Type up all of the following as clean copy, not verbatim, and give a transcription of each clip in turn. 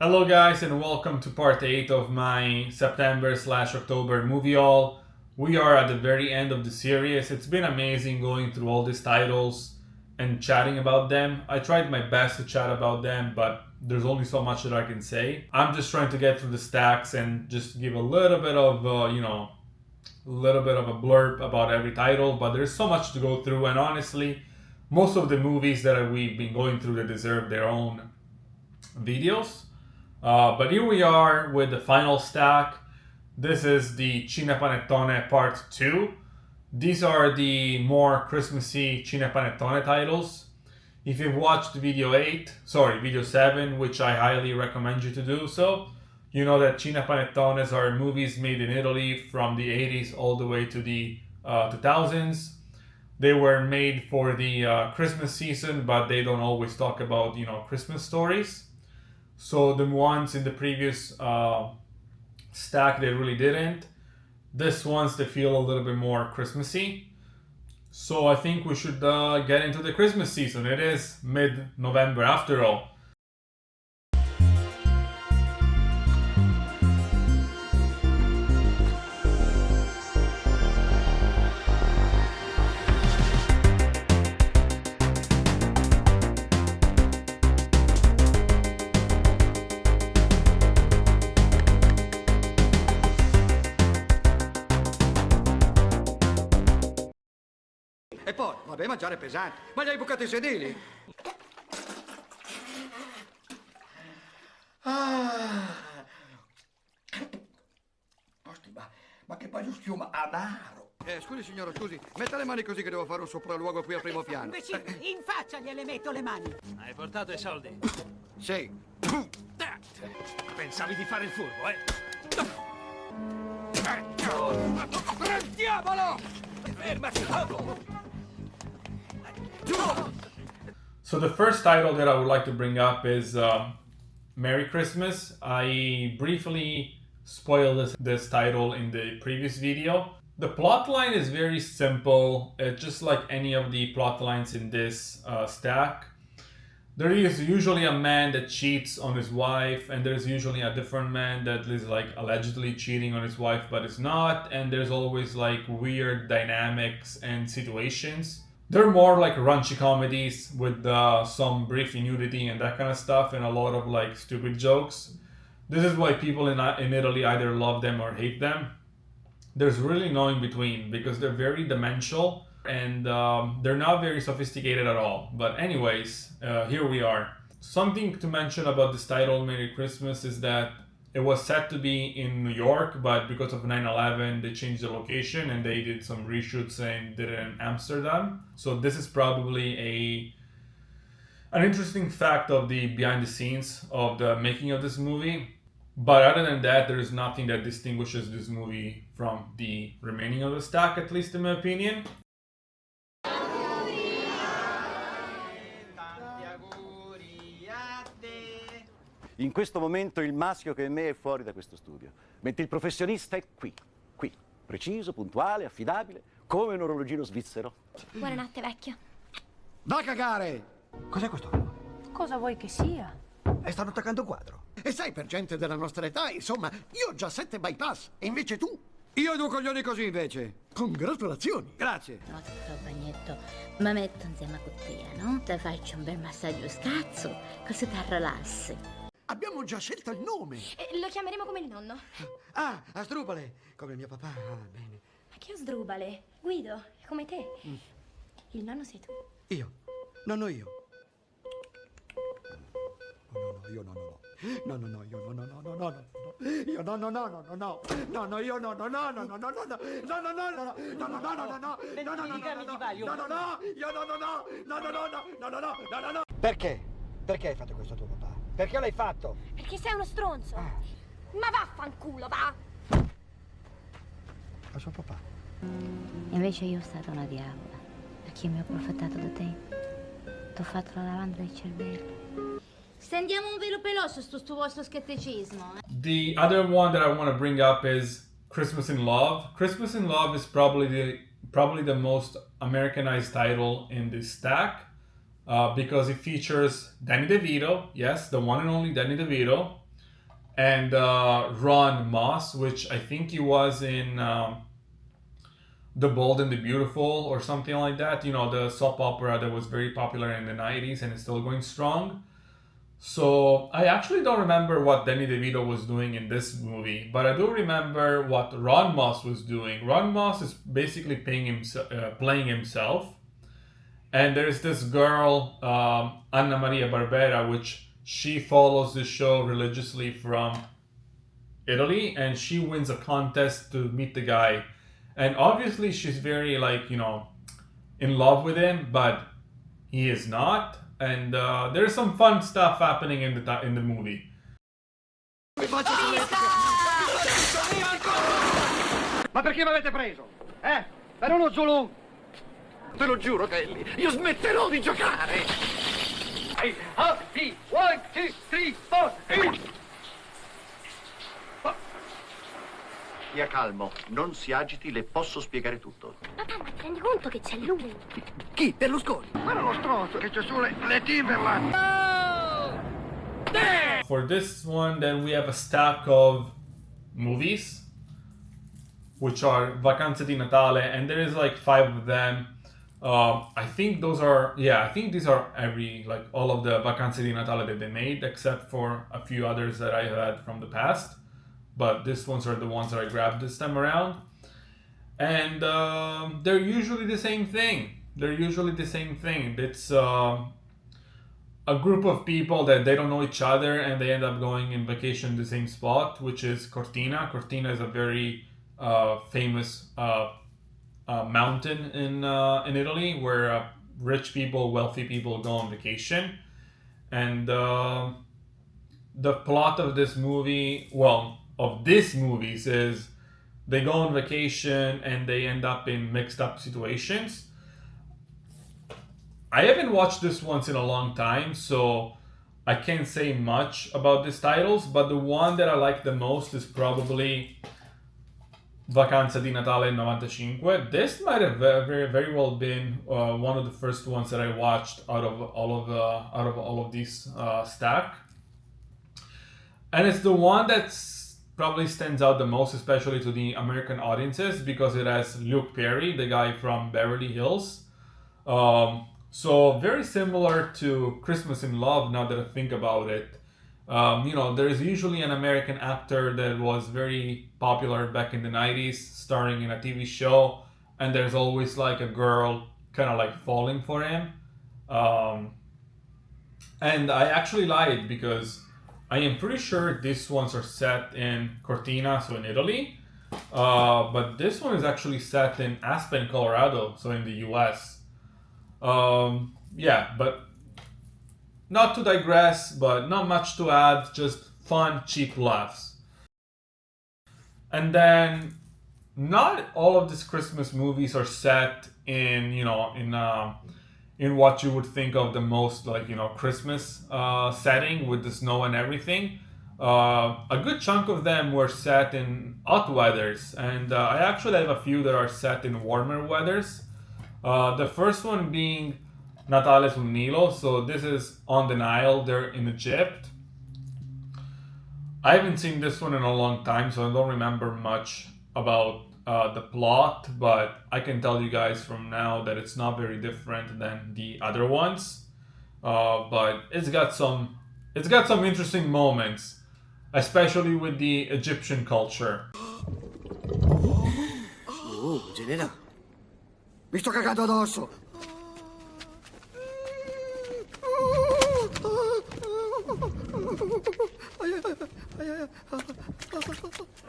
Hello guys and welcome to part 8 of my September/October movie haul. We are at the very end of the series. It's been amazing going through all these titles and chatting about them. I tried my best to chat about them, but there's only so much that I can say. I'm just trying to get through the stacks and just give a little bit of, a little bit of a blurb about every title, but there's so much to go through, and honestly, most of the movies that we've been going through, they deserve their own videos. But here we are with the final stack. This is the Cinepanettone Part 2. These are the more Christmassy Cinepanettone titles. If you've watched video 7, which I highly recommend you to do so, you know that Cinepanettones are movies made in Italy from the 80s all the way to the 2000s. They were made for the Christmas season, but they don't always talk about, Christmas stories. So the ones in the previous stack, they really didn't. This ones, they feel a little bit more Christmassy. So I think we should get into the Christmas season. It is mid-November after all. E poi, vabbè, mangiare pesante. Ma gli hai bucato i sedili? Osti, ma che poi lo schiuma amaro. Scusi signora, scusi. Metta le mani così che devo fare un sopralluogo qui al primo piano. Imbecille, in faccia gliele metto le mani. Hai portato i soldi? Sì. Pensavi di fare il furbo, eh? Prendiamolo! Fermati! So the first title that I would like to bring up is Merry Christmas. I briefly spoiled this title in the previous video. The plot line is very simple. It's just like any of the plot lines in this stack. There is usually a man that cheats on his wife, and there's usually a different man that is like allegedly cheating on his wife but is not, and there's always like weird dynamics and situations. They're more like raunchy comedies with some brief nudity and that kind of stuff, and a lot of like stupid jokes. This is why people in Italy either love them or hate them. There's really no in between because they're very dimensional and they're not very sophisticated at all. But anyways, here we are. Something to mention about this title, Merry Christmas, is that it was set to be in New York, but because of 9/11, they changed the location and they did some reshoots and did it in Amsterdam. So this is probably an interesting fact of the behind the scenes of the making of this movie. But other than that, there is nothing that distinguishes this movie from the remaining of the stack, at least in my opinion. In questo momento il maschio che è me è fuori da questo studio, mentre il professionista è qui, preciso, puntuale, affidabile, come un orologino svizzero. Buonanotte, vecchio. Va a cagare! Cos'è questo rumore? Cosa vuoi che sia? Stanno attaccando un quadro. E sai, per gente della nostra età, insomma, io ho già 7 bypass, e invece tu? Io ho 2 coglioni così, invece. Congratulazioni. Grazie. No, bagnetto, mi metto insieme a te, no? Ti faccio un bel massaggio scazzo, così ti rilassi. Abbiamo già scelto il nome. Lo chiameremo come il nonno. Ah, Asdrubale, come mio papà. Ah, bene. Ma che osdrubale? Guido, è come te. Il nonno sei tu. Io. Nonno io. No, io no. No, io no. Io no. No, io no. Perché? Perché hai fatto questo a tuo papà? Perché l'hai fatto? Perché sei uno stronzo. Ma vaffanculo, va! A suo papà. Invece io sono stata una diavola, perché mi ho approfittato di te. T'ho fatto la lavanda del cervello. Stendiamo un velo peloso sto vostro scetticismo. The other one that I want to bring up is Christmas in Love. Christmas in Love is probably the most Americanized title in this stack because it features Danny DeVito, yes, the one and only Danny DeVito, and Ron Moss, which I think he was in The Bold and the Beautiful or something like that. You know, the soap opera that was very popular in the 90s and is still going strong. So I actually don't remember what Danny DeVito was doing in this movie, but I do remember what Ron Moss was doing. Ron Moss is basically playing himself. And there's this girl, Anna Maria Barbera, which she follows the show religiously from Italy, and she wins a contest to meet the guy. And obviously she's very, like, you know, in love with him, but he is not. And there's some fun stuff happening in the movie. Ma perché mi avete preso? Per uno Zulu? Te lo giuro, Telly, io smetterò di giocare! Happy! 1, 2, 3, 4, Stia calmo, non si agiti, le posso spiegare tutto. Papà, ma ti rendi conto che c'è lui? Chi? Berlusconi? Guarda lo stronzo che c'è sulle Timberland! For this one, then we have a stack of movies, which are Vacanze di Natale, and there is like 5 of them. I think these are all of the Vacanze di Natale that they made, except for a few others that I had from the past. But these ones are the ones that I grabbed this time around. And they're usually the same thing. It's a group of people that they don't know each other and they end up going in vacation in the same spot, which is Cortina. Cortina is a very famous mountain in Italy where rich people, wealthy people go on vacation. And the plot of this movie, of these movies, is they go on vacation and they end up in mixed up situations. I haven't watched this once in a long time, so I can't say much about these titles, but the one that I like the most is probably Vacanze di Natale 95. This might have very well been one of the first ones that I watched out of all of these stack. And it's the one that's probably stands out the most, especially to the American audiences, because it has Luke Perry, the guy from Beverly Hills. So very similar to Christmas in Love, now that I think about it. There's usually an American actor that was very popular back in the 90s, starring in a TV show, and there's always like a girl kind of like falling for him. And I actually lied, because I am pretty sure these ones are set in Cortina, so in Italy. But this one is actually set in Aspen, Colorado, so in the US. But not to digress, but not much to add, just fun, cheap laughs. And then not all of these Christmas movies are set in what you would think of the most Christmas setting with the snow and everything. A good chunk of them were set in hot weathers, and I actually have a few that are set in warmer weathers. The first one being Natale sul Nilo, so this is on the Nile, they're in Egypt. I haven't seen this one in a long time, so I don't remember much about the plot, but I can tell you guys from now that it's not very different than the other ones. But it's got some interesting moments, especially with the Egyptian culture. Oh, generale. Mi sto cagando addosso.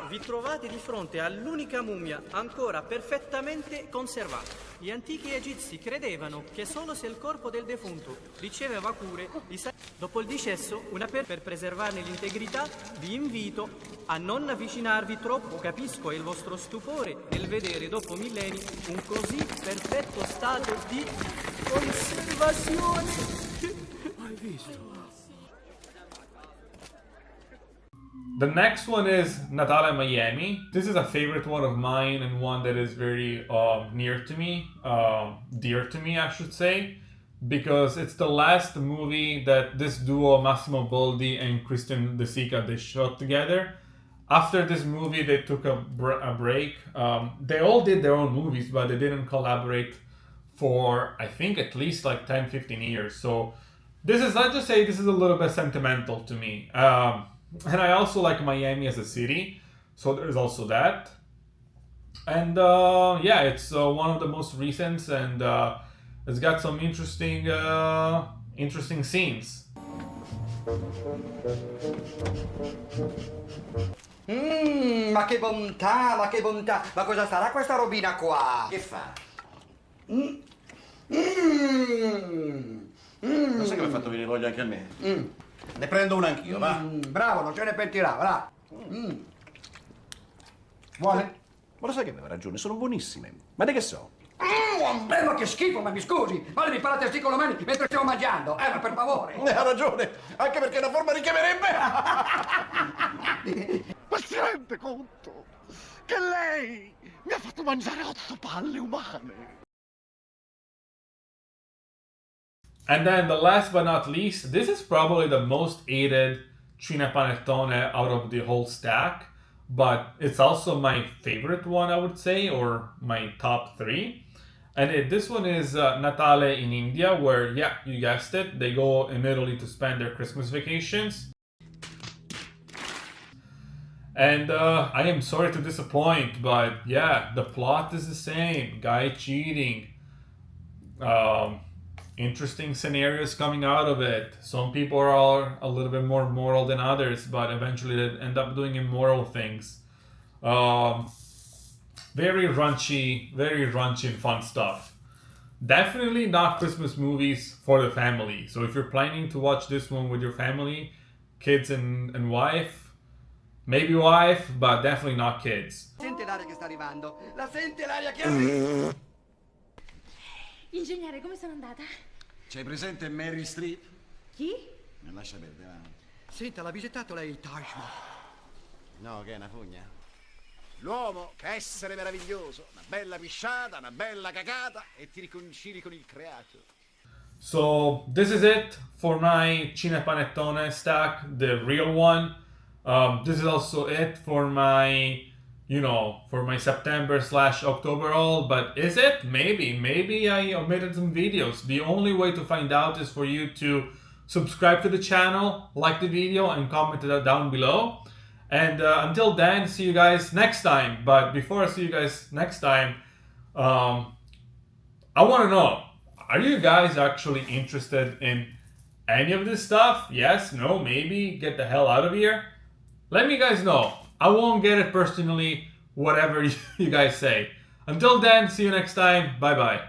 Vi trovate di fronte all'unica mummia ancora perfettamente conservata. Gli antichi egizi credevano che solo se il corpo del defunto riceveva cure, dopo il decesso, per preservarne l'integrità, vi invito a non avvicinarvi troppo. Capisco il vostro stupore nel vedere dopo millenni un così perfetto stato di conservazione. Hai visto? The next one is Natale Miami. This is a favorite one of mine and one that is very dear to me, I should say, because it's the last movie that this duo, Massimo Boldi and Christian De Sica, they shot together. After this movie, they took a break. They all did their own movies, but they didn't collaborate for, I think, at least like 10, 15 years. So this is, I'll just say, this is a little bit sentimental to me. And I also like Miami as a city, so there's also that. And yeah, it's one of the most recent, and it's got some interesting scenes. Ma che bontà, ma che bontà. Ma cosa sarà questa robina qua? Che fa? Non sai che mi ha fatto venire voglia anche a me? Ne prendo una anch'io, va? Bravo, non ce ne pentirà, va. Vuole? Ma lo sai che aveva ragione, sono buonissime. Ma di che so? Ma che schifo, ma mi scusi! Ma devi parate sti con le mani mentre stiamo mangiando! Ma per favore! Ha ragione, anche perché la forma richiamerebbe! Ma si rende conto che lei mi ha fatto mangiare 8 palle umane? And then the last but not least, this is probably the most hated Cinepanettone out of the whole stack, but it's also my favorite one, I would say, or my top 3. And this one is Natale in India, where, yeah, you guessed it, they go in Italy to spend their Christmas vacations. And I am sorry to disappoint, but yeah, the plot is the same. Guy cheating. Interesting scenarios coming out of it. Some people are a little bit more moral than others, but eventually they end up doing immoral things. Very raunchy and fun stuff. Definitely not Christmas movies for the family. So if you're planning to watch this one with your family, kids and wife, maybe wife, but definitely not kids. Sente l'aria che sta arrivando. La sente l'aria che arriva. Ingegnere, come sono andata? C'hai presente Mary Street? Chi? Lascia perdere, va. Senta, l'ha visitato lei il Taj Mahal? No, che è una fogna? L'uomo, che essere meraviglioso, una bella pisciata, una bella cacata e ti riconcili con il creato. So this is it for my Cinepanettone stack, the real one. This is also it for my, for my September/October haul. But is it? Maybe I omitted some videos. The only way to find out is for you to subscribe to the channel, like the video, and comment it down below. And until then, see you guys next time. But before I see you guys next time, I want to know, are you guys actually interested in any of this stuff? Yes, no, maybe, get the hell out of here? Let me guys know. I won't get it personally, whatever you guys say. Until then, see you next time. Bye bye.